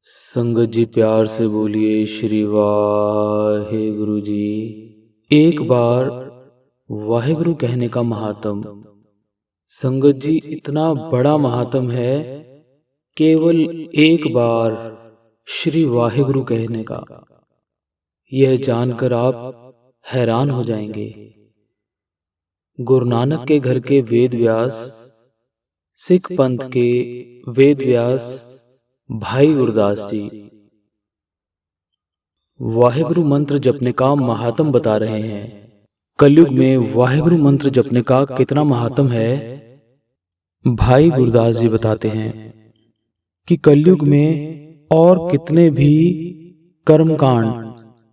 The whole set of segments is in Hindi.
संगत जी प्यार से बोलिए श्री वाहे गुरु जी। एक बार वाहेगुरु कहने का महात्म। संगत जी इतना बड़ा महात्म है केवल एक बार श्री वाहेगुरु कहने का। यह जानकर आप हैरान हो जाएंगे। गुरु नानक के घर के वेद व्यास, सिख पंथ के वेद व्यास भाई गुरदास जी वाहेगुरु मंत्र जपने का महात्म बता रहे हैं। कलयुग में वाहेगुरु मंत्र जपने का कितना महात्म है, भाई गुरदास जी बताते हैं कि कलयुग में और कितने भी कर्मकांड,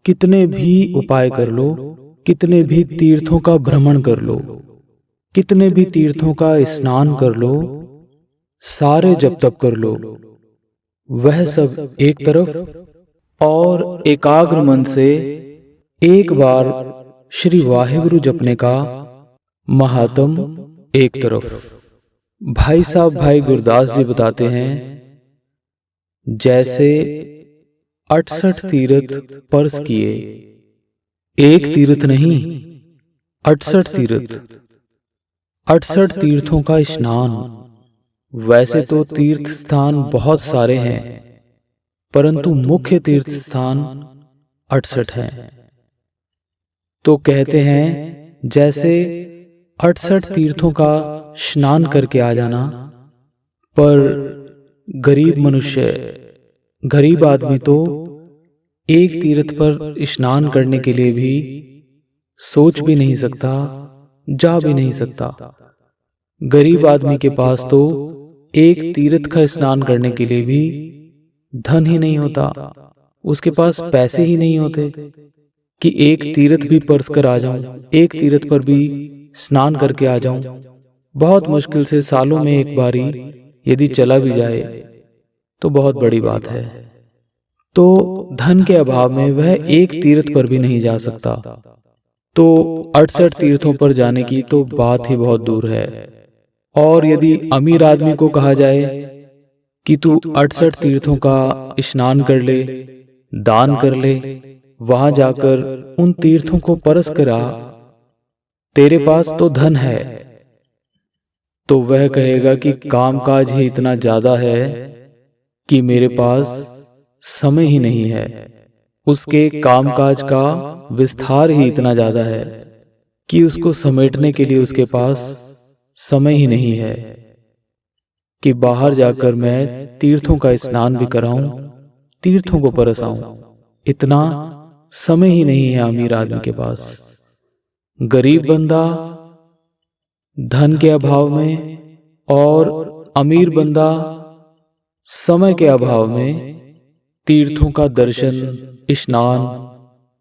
कितने भी उपाय कर लो, कितने भी तीर्थों का भ्रमण कर लो, कितने भी तीर्थों का स्नान कर लो, सारे जप तप कर लो, वह सब एक तरफ और एकाग्र मन से एक बार श्री वाहेगुरु जपने का महात्म एक तरफ। भाई साहब भाई गुरदास जी बताते हैं, जैसे 68 तीर्थ पर्स किए, एक तीर्थ नहीं 68 तीर्थ, 68 तीर्थों का स्नान। वैसे तो तीर्थ स्थान बहुत सारे हैं, परंतु मुख्य तीर्थ स्थान 68 हैं। तो कहते हैं जैसे 68 तीर्थों का स्नान करके आ जाना, पर गरीब मनुष्य, गरीब आदमी तो एक तीर्थ पर स्नान करने के लिए भी सोच भी नहीं सकता, जा भी नहीं सकता। गरीब आदमी के पास तो एक तीर्थ का स्नान करने के लिए भी धन ही नहीं होता, उसके पास पैसे ही नहीं होते कि एक तीर्थ भी पर्स कर आ जाऊं, एक तीर्थ पर भी स्नान करके आ जाऊं। बहुत मुश्किल से सालों में एक बारी यदि चला भी जाए तो बहुत बड़ी बात है। तो धन के अभाव में वह एक तीर्थ पर भी नहीं जा सकता, तो 68 तीर्थों पर जाने की तो बात ही बहुत दूर है। और यदि अमीर आदमी को कहा जाए कि तू 68 तीर्थों का स्नान कर ले, दान कर ले, वहां जाकर उन तीर्थों को परस करा, तेरे पास तो धन है, तो वह कहेगा कि कामकाज ही इतना ज्यादा है कि मेरे पास समय ही नहीं है। उसके कामकाज का विस्तार ही इतना ज्यादा है कि उसको समेटने के लिए उसके पास समय ही नहीं है कि बाहर जाकर मैं तीर्थों का स्नान भी कराऊं, तीर्थों को परसाऊं। इतना समय ही नहीं है अमीर आदमी के पास। गरीब बंदा धन के अभाव में और अमीर बंदा समय के अभाव में तीर्थों का दर्शन, स्नान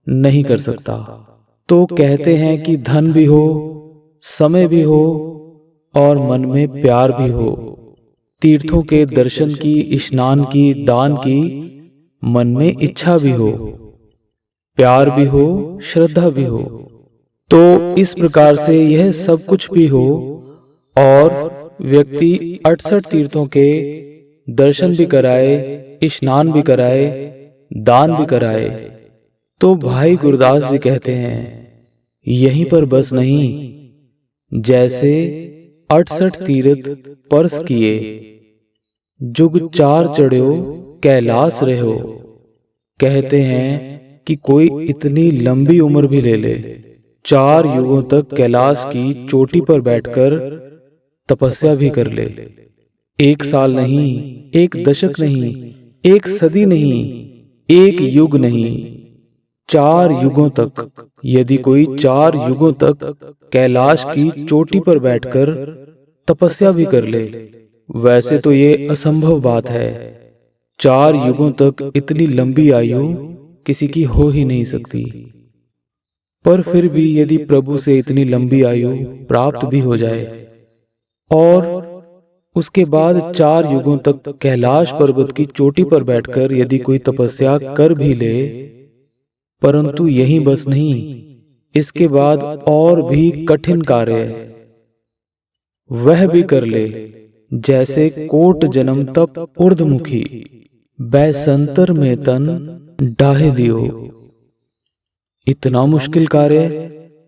नहीं कर सकता। तो कहते हैं कि धन भी हो, समय भी हो और मन में प्यार भी हो, तीर्थों के दर्शन की, स्नान की, दान की मन में इच्छा भी हो, प्यार भी हो, श्रद्धा भी हो। तो इस प्रकार से यह सब कुछ भी हो और व्यक्ति 68 तीर्थों के दर्शन भी कराए, स्नान भी कराए, दान भी कराए, तो भाई गुरदास जी कहते हैं यहीं पर बस नहीं, जैसे 68 तीर्थ पर्स किए, जुग 4 चढ़्यो कैलाश रहो। कहते हैं कि कोई इतनी लंबी उम्र भी ले ले, 4 युगों तक कैलाश की चोटी पर बैठकर तपस्या भी कर ले। 1 साल नहीं, 1 दशक नहीं, 1 सदी नहीं, 1 युग नहीं, 4 युगों तक, यदि कोई 4 युगों तक कैलाश की चोटी पर बैठकर तपस्या भी कर ले, वैसे तो ये असंभव बात है। 4 युगों तक इतनी लंबी आयु किसी की हो ही नहीं सकती। पर फिर भी यदि प्रभु से इतनी लंबी आयु प्राप्त भी हो जाए और उसके बाद 4 युगों तक कैलाश पर्वत की चोटी पर बैठकर यदि कोई तपस्या कर भी ले, परंतु यही बस नहीं, इसके बाद और भी कठिन कार्य वह भी कर ले, जैसे कोट जन्म तप ऊर्ध्वमुखी, बैसंतर में तन डाहे दियो। इतना मुश्किल कार्य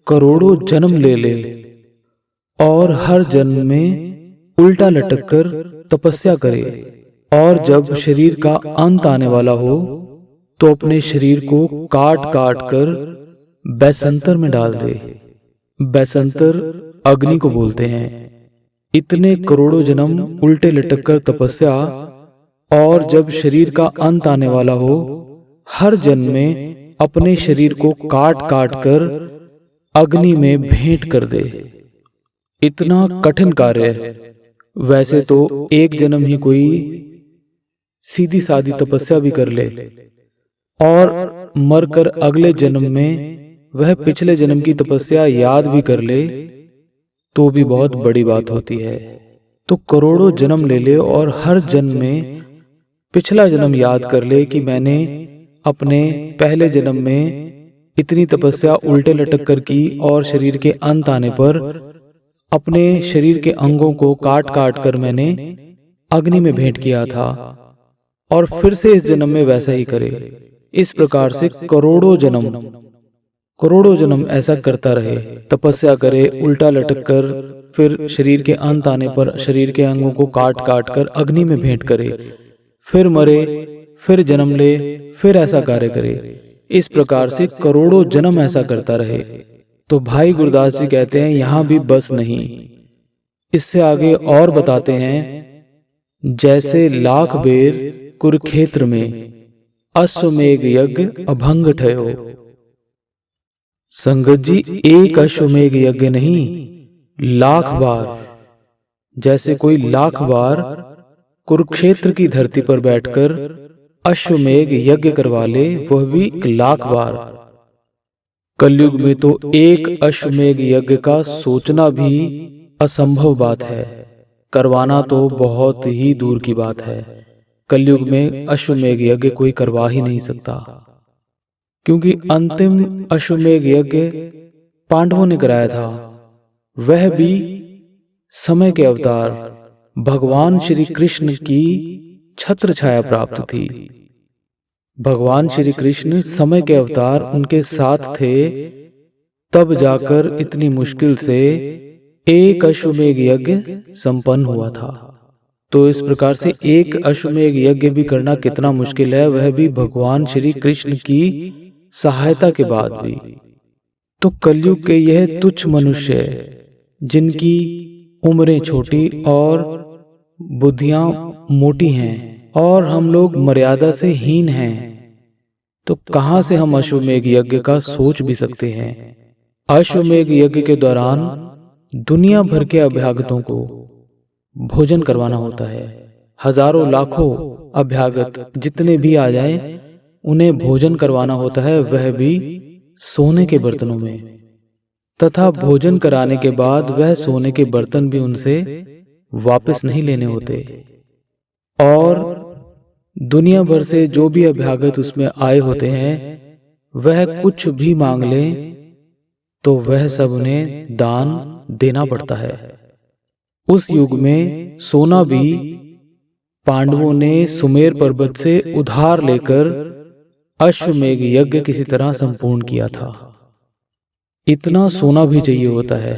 करोड़ों जन्म ले ले और हर जन्म में उल्टा लटक कर तपस्या करे, और जब शरीर का अंत आने वाला हो तो अपने शरीर को काट काट कर बैसंतर में डाल दे। बैसंतर अग्नि को बोलते हैं। इतने करोड़ों जन्म उल्टे लटक कर तपस्या, और जब शरीर का अंत आने वाला हो हर जन्म में अपने शरीर को काट काट कर अग्नि में भेंट कर दे। इतना कठिन कार्य है। वैसे तो एक जन्म ही कोई सीधी सादी तपस्या भी कर ले और मरकर अगले जन्म में वह पिछले जन्म की तपस्या याद भी कर ले तो भी बहुत बड़ी बात होती है। तो करोड़ों जन्म ले ले और हर जन्म में पिछला जन्म याद कर ले कि मैंने अपने पहले जन्म में इतनी तपस्या उल्टे लटक कर की, और शरीर के अंत आने पर अपने शरीर के अंगों को काट काट कर मैंने अग्नि में भेंट किया था, और फिर से इस जन्म में वैसा ही करे। इस प्रकार से करोड़ों जन्म ऐसा करता रहे, तपस्या करे उल्टा लटक कर, फिर शरीर के अंत आने पर शरीर के अंगों को काट काट कर अग्नि में भेंट करे, फिर मरे, फिर जन्म ले, फिर ऐसा कार्य करे। इस प्रकार से करोड़ों जन्म ऐसा करता रहे। तो भाई गुरदास जी कहते हैं यहाँ भी बस नहीं, इससे आगे और बताते हैं, जैसे लाख बेर कुरुक्षेत्र में अश्वमेघ यज्ञ अभंग ठयो। संगत जी, एक अश्वमेघ यज्ञ नहीं, लाख बार, जैसे कोई लाख बार कुरुक्षेत्र की धरती पर बैठकर अश्वमेघ यज्ञ करवा ले, वह भी 1,00,000 बार। कलयुग में तो एक अश्वमेघ यज्ञ का सोचना भी असंभव बात है, करवाना तो बहुत ही दूर की बात है। कलयुग में अश्वमेघ यज्ञ कोई करवा ही नहीं सकता, क्योंकि अंतिम अश्वमेघ यज्ञ पांडवों ने कराया था, वह भी समय के अवतार भगवान श्री कृष्ण की छत्र छाया प्राप्त थी। भगवान श्री कृष्ण समय के अवतार उनके साथ थे, तब जाकर इतनी मुश्किल से एक अश्वमेघ यज्ञ संपन्न हुआ था। तो इस प्रकार से एक अश्वमेघ यज्ञ भी करना कितना मुश्किल है, वह भी भगवान श्री कृष्ण की सहायता के बाद भी। तो कलयुग के यह तुच्छ मनुष्य जिनकी उम्रें छोटी और बुद्धियां मोटी हैं और हम लोग मर्यादा से हीन हैं, तो कहां से हम अश्वमेघ यज्ञ का सोच भी सकते हैं। अश्वमेघ यज्ञ के दौरान दुनिया भर के अभ्यागतों को भोजन करवाना होता है। हजारों लाखों अभ्यागत जितने भी आ जाएं, उन्हें भोजन करवाना होता है, वह भी सोने के बर्तनों में, तथा भोजन कराने के बाद वह सोने के बर्तन भी उनसे वापस नहीं लेने होते। और दुनिया भर से जो भी अभ्यागत उसमें आए होते हैं, वह कुछ भी मांग ले तो वह सब उन्हें दान देना पड़ता है। उस युग में सोना भी पांडवों ने सुमेर पर्वत से उधार लेकर अश्वमेघ यज्ञ किसी तरह संपूर्ण किया था। इतना सोना भी चाहिए होता है,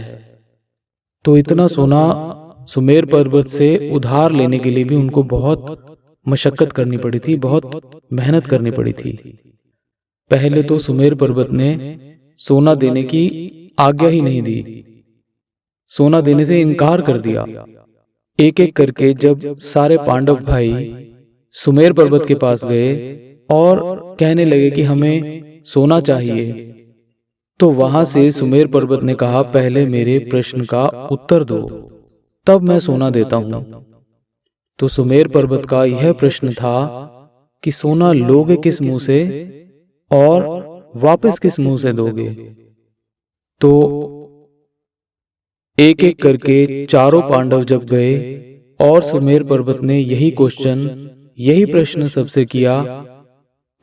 तो इतना सोना सुमेर पर्वत से उधार लेने के लिए भी उनको बहुत मशक्कत करनी पड़ी थी, बहुत मेहनत करनी पड़ी थी। पहले तो सुमेर पर्वत ने सोना देने की आज्ञा ही नहीं दी, सोना देने से इनकार कर दिया। एक एक करके जब सारे पांडव भाई सुमेर पर्वत के पास गए और कहने लगे कि हमें सोना चाहिए, तो वहां से सुमेर पर्वत ने कहा, पहले मेरे प्रश्न का उत्तर दो, तब मैं सोना देता हूं। तो सुमेर पर्वत का यह प्रश्न था कि सोना लोगे किस मुंह से और वापस किस मुंह से दोगे। तो एक एक करके चारों पांडव जब गए और सुमेर पर्वत ने यही प्रश्न सबसे किया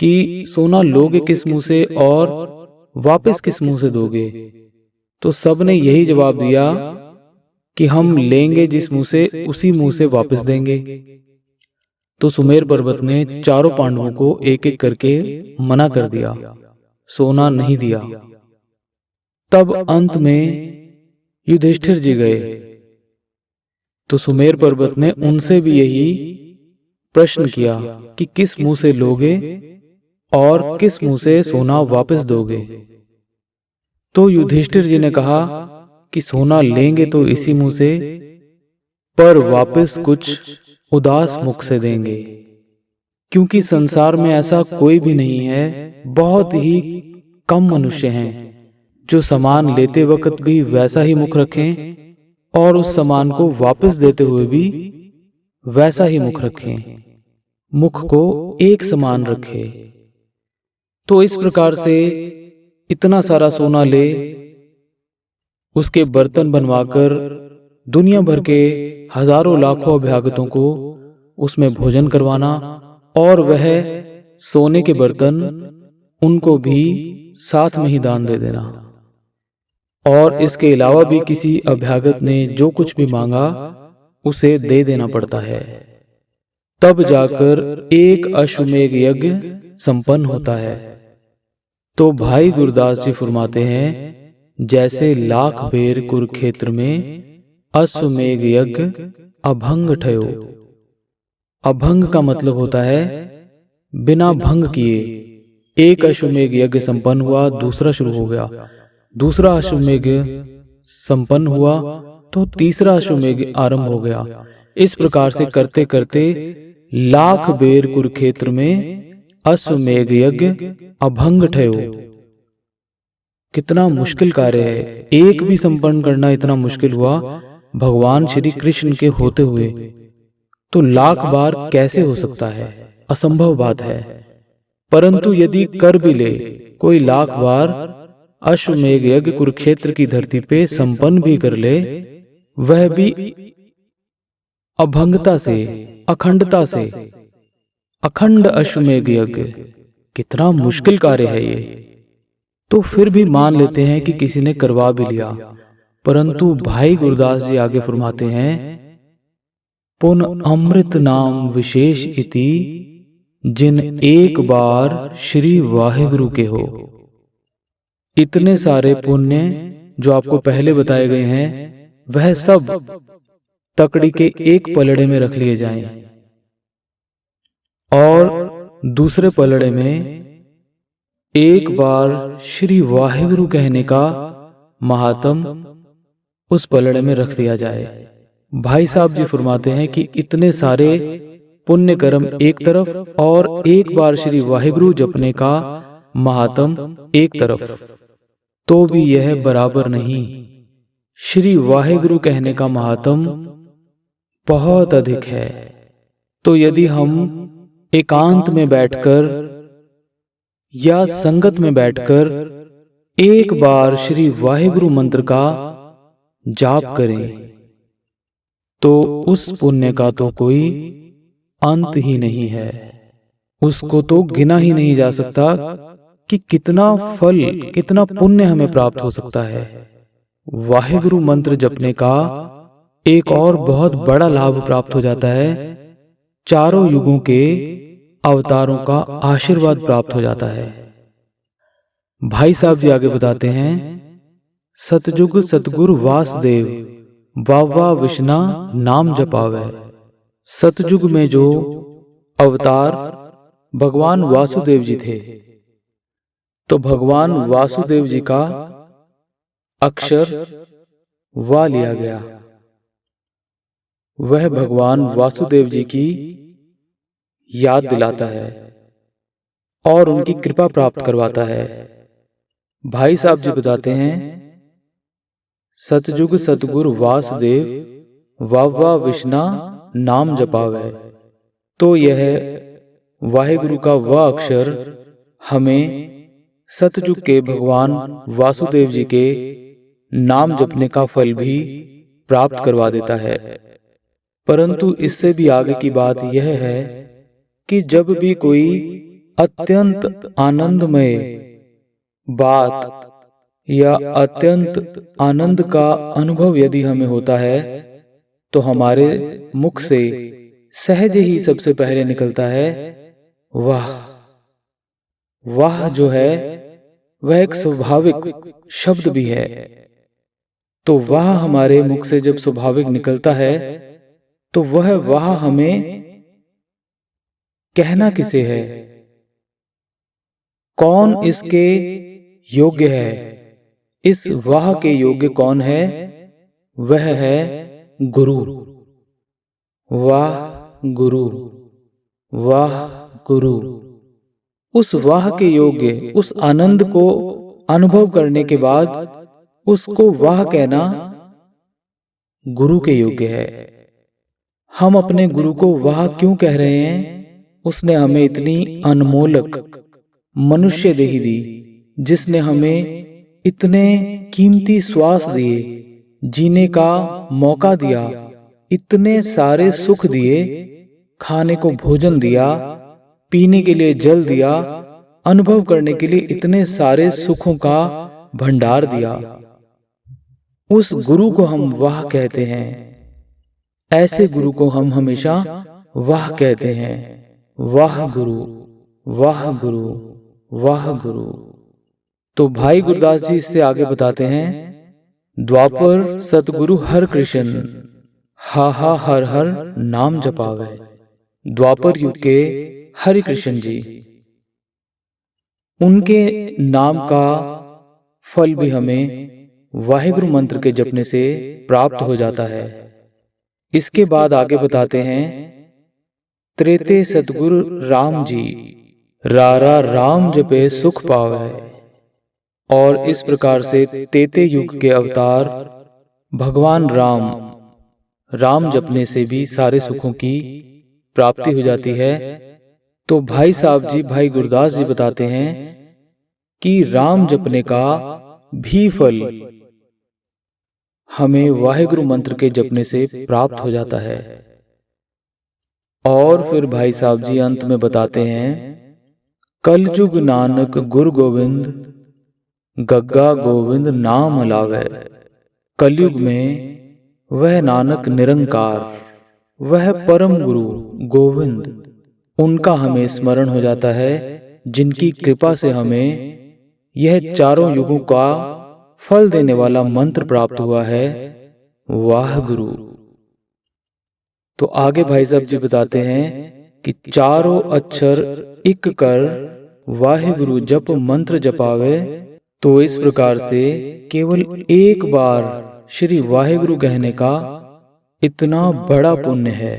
कि सोना लोगे किस मुंह से और वापस किस मुंह से दोगे, तो सबने यही जवाब दिया कि हम लेंगे जिस मुंह से उसी मुंह से वापस देंगे। तो सुमेर पर्वत ने चारों पांडवों को एक एक करके मना कर दिया, सोना नहीं दिया। तब अंत में युधिष्ठिर जी गए तो सुमेर पर्वत ने उनसे भी यही प्रश्न किया कि किस मुंह से लोगे और किस मुंह से सोना वापस दोगे। तो युधिष्ठिर जी ने कहा कि सोना लेंगे तो इसी मुंह से, पर वापस कुछ उदास मुख से देंगे, क्योंकि संसार में ऐसा कोई भी नहीं है, बहुत ही कम मनुष्य हैं जो सामान लेते वक्त भी वैसा ही मुख रखें और उस सामान को वापस देते हुए भी वैसा ही मुख रखें, मुख को एक समान रखे। तो इस प्रकार से इतना सारा सोना ले, उसके बर्तन बनवाकर दुनिया भर के हजारों लाखों अभ्यागतों को उसमें भोजन करवाना, और वह सोने के बर्तन उनको भी साथ में ही दान दे देना। और इसके अलावा भी किसी अभ्यागत ने जो कुछ भी मांगा उसे दे देना पड़ता है, तब जाकर एक अश्वमेध यज्ञ संपन्न होता है। तो भाई गुरदास जी फरमाते हैं, जैसे लाख बेर कुरुक्षेत्र में अश्वमेध यज्ञ अभंग ठयो। अभंग का मतलब होता है बिना भंग किए। एक अश्वमेध यज्ञ संपन्न हुआ, दूसरा शुरू हो गया, दूसरा अश्वमेध संपन्न हुआ तो तीसरा अश्वमेध आरंभ हो गया। इस प्रकार से करते करते लाख बेर कुरुक्षेत्र में अश्वमेध यज्ञ अभंग ठयो। कितना मुश्किल कार्य है, एक भी संपन्न करना इतना मुश्किल हुआ भगवान श्री कृष्ण के होते हुए, तो लाख बार कैसे हो सकता है, असंभव बात है। परंतु यदि कर भी ले कोई लाख बार अश्वमेध यज्ञ कुरुक्षेत्र की धरती पे संपन्न भी कर ले, वह भी अभंगता से, अखंडता से, अखंड अश्वमेध यज्ञ, कितना मुश्किल कार्य है ये। तो फिर भी मान लेते हैं कि किसी ने करवा भी लिया, परंतु भाई गुरदास जी आगे फरमाते हैं, पुन अमृत नाम विशेष इति जिन एक बार श्री वाहिगुरु के हो। इतने सारे पुण्य जो आपको पहले बताए गए हैं, वह सब तकड़ी के एक पलड़े में रख लिए जाएं, और दूसरे पलड़े में एक बार श्री वाहिगुरु कहने का महात्म उस पलड़े में रख दिया जाए। भाई साहब जी फरमाते हैं कि इतने सारे पुण्य कर्म एक तरफ और एक बार श्री वाहिगुरु जपने का महात्म एक तरफ, तो भी यह बराबर नहीं। श्री वाहिगुरु कहने का महात्म बहुत अधिक है। तो यदि हम एकांत में बैठकर या संगत में बैठकर एक बार श्री वाहिगुरु मंत्र का जाप करें, तो उस पुण्य का तो कोई अंत ही नहीं है। उसको तो गिना ही नहीं जा सकता कि कितना फल, कितना पुण्य हमें प्राप्त हो सकता है। वाहिगुरु मंत्र जपने का एक और बहुत बड़ा लाभ प्राप्त हो जाता है, चारों युगों के अवतारों का आशीर्वाद प्राप्त हो जाता है। भाई साहब जी आगे बताते हैं, सतयुग सतगुरु वासुदेव वावा विष्णा नाम जपावे। सतयुग में जो अवतार भगवान वासुदेव जी थे, तो भगवान वासुदेव जी का अक्षर वा लिया गया। वह भगवान वासुदेव जी की याद दिलाता है और उनकी कृपा प्राप्त करवाता है। भाई साहब जी बताते हैं, सतयुग सतगुरु वासुदेव वावा विष्णा नाम जपावे। तो यह वाहिगुरु का वह अक्षर हमें सतयुग के भगवान वासुदेव जी के नाम जपने का फल भी प्राप्त करवा देता है। परंतु इससे भी आगे की बात यह है कि जब भी कोई अत्यंत आनंदमय बात या अत्यंत आनंद का अनुभव यदि हमें होता है, तो हमारे मुख से सहज ही सबसे पहले निकलता है वाह। वाह जो है वह एक स्वाभाविक शब्द भी है। तो वाह हमारे मुख से जब स्वाभाविक निकलता है तो वह वाह हमें कहना किसे है? कौन इसके योग्य है? इस वाह के योग्य कौन है? वह है गुरु। वाह गुरु, वाह गुरु। उस वाह के योग्य, उस आनंद को अनुभव करने के बाद उसको वाह कहना गुरु के योग्य है। हम अपने गुरु को वाह क्यों कह रहे हैं? उसने हमें इतनी अनमोलक मनुष्य देह दी, जिसने हमें इतने कीमती श्वास दिए, जीने का मौका दिया, इतने सारे सुख दिए, खाने को भोजन दिया, पीने के लिए जल दिया, अनुभव करने के लिए इतने सारे सुखों का भंडार दिया। उस गुरु को हम वाह कहते हैं। ऐसे गुरु को हम हमेशा वाह कहते हैं। वाह गुरु, वाह गुरु, वाह गुरु। तो भाई गुरदास जी इससे आगे बताते हैं, द्वापर सतगुरु हर कृष्ण, हा हा हर हर नाम जपावे। द्वापर युग के हरि कृष्ण जी, उनके नाम का फल भी हमें वाहिगुरु मंत्र के जपने से प्राप्त हो जाता है। इसके बाद आगे बताते हैं, त्रेते सतगुरु राम जी, रारा राम जपे सुख पावे। और इस प्रकार से तेते युग के अवतार भगवान राम जपने से भी सारे सुखों की प्राप्ति हो जाती है। तो भाई साहब जी, भाई गुरदास जी बताते हैं कि राम जपने का भी फल हमें वाहिगुरु मंत्र के जपने से प्राप्त हो जाता है। और फिर भाई साहब जी अंत में बताते हैं, कलयुग नानक गुरु गोविंद, गग्गा गोविंद नाम अलावे। कलयुग में वह नानक निरंकार, वह परम गुरु गोविंद, उनका हमें स्मरण हो जाता है, जिनकी कृपा से हमें यह चारों युगों का फल देने वाला मंत्र प्राप्त हुआ है, वाह गुरु। तो आगे भाई साहब जी बताते हैं कि चारों अक्षर इक कर वाहिगुरु जप मंत्र जपावे। तो इस प्रकार से केवल एक बार श्री वाहिगुरु कहने का इतना बड़ा पुण्य है,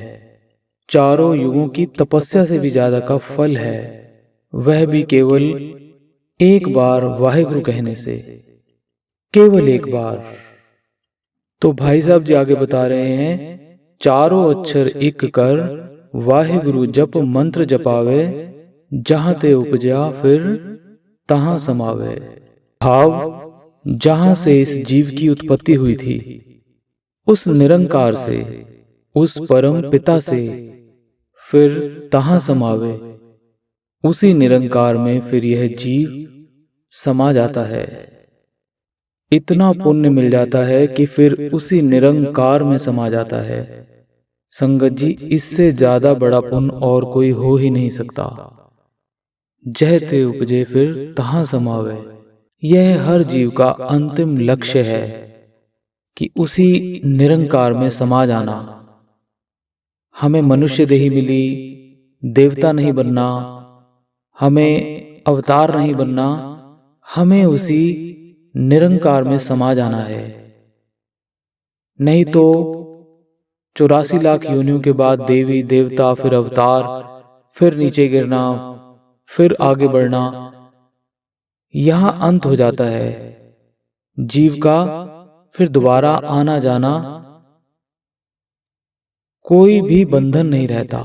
चारों युगों की तपस्या से भी ज्यादा का फल है, वह भी केवल एक बार वाहिगुरु कहने से, केवल एक बार। तो भाई साहब जी आगे बता रहे हैं, चारों अक्षर एक कर वाहिगुरु जप मंत्र जपावे, जहां ते उपजा फिर तहां समावे। भाव जहां से इस जीव की उत्पत्ति हुई थी, उस निरंकार से, उस परम पिता से फिर तहां समावे, उसी निरंकार में फिर यह जीव समा जाता है। इतना पुण्य मिल जाता है कि फिर उसी निरंकार में समा जाता है। संगत जी, इससे ज्यादा बड़ा पुण्य और कोई हो ही नहीं सकता। जह ते उपजे फिर तहां समावे, यह हर जीव का अंतिम लक्ष्य है कि उसी निरंकार में समा जाना। हमें मनुष्य देही मिली, देवता नहीं बनना, हमें अवतार नहीं बनना, हमें उसी निरंकार में समा जाना है। नहीं तो 84 लाख योनियों के बाद देवी देवता, फिर अवतार, फिर नीचे गिरना, फिर आगे बढ़ना, यहां अंत हो जाता है जीव का। फिर दोबारा आना जाना, कोई भी बंधन नहीं रहता।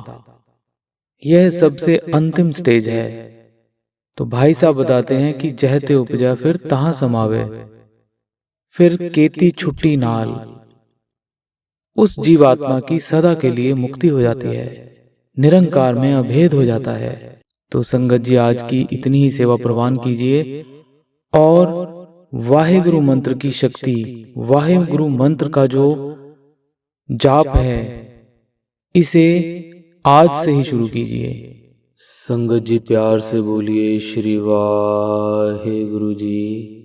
यह सबसे अंतिम स्टेज है। तो भाई साहब बताते हैं कि जहते उपजा फिर तहां समावे, फिर केती छुट्टी नाल, उस जीवात्मा की सदा के लिए मुक्ति हो जाती है, निरंकार में अभेद हो जाता है। तो संगत जी, आज की इतनी ही सेवा प्रवान कीजिए और वाहिगुरु मंत्र की शक्ति, वाहिगुरु मंत्र का जो जाप है, इसे आज से ही शुरू कीजिए। संगत जी प्यार से बोलिए श्री वाहे गुरु जी।